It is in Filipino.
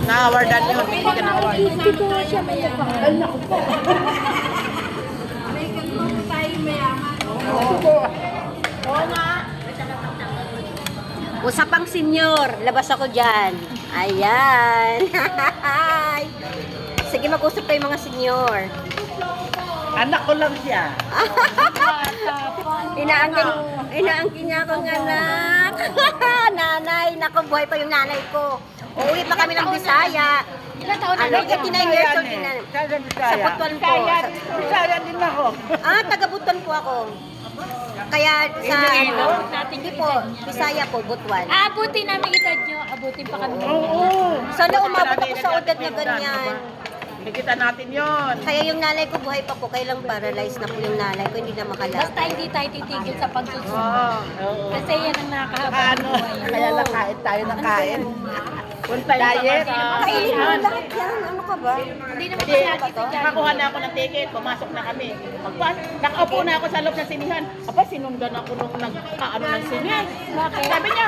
Na-awardan yun, hindi ka na-award. Hindi ko siya may Ay, naku po. may ganun tayo mayaman. Oo nga. Usapang senior, labas ako dyan. Ayan. Sige, mag-usap tayo mga senior. Anak ko lang siya. Inaangkin niya akong anak. Nanay, naku, buhay pa yung nanay ko. Uuwi pa kami ng Bisaya. Ilan taon na? Ano, 89 years old din na. Kaya Sa Butuan po. Bisaya din ako. Taga Butuan po ako. Kaya sa Iloilo? hindi po, Bisaya po, Butuan. Abutin namin edad nyo. Abutin pa kami. Oo. Sana umabot ako sa edad na ganyan. Nakikita natin yon. Kaya yung nanay ko buhay pa po, kailang paralyzed na po yung nanay ko, hindi na makalakad. Basta hindi tayo titigil sa pagsusunod. Oo. Kasi yan ang nakakahabang Ano, buhay. kaya lang kain tayo ng kain. Diet. Kainin mo lahat yan, ano ka ba? Hindi naman Hindi, kasi natin nakakuha na ako ng ticket, pumasok na kami. Nakaupo na ako sa loob ng sinihan. Aba, sinundan ako nung nagkaano ng sinihan. Bakit? Sabi niya,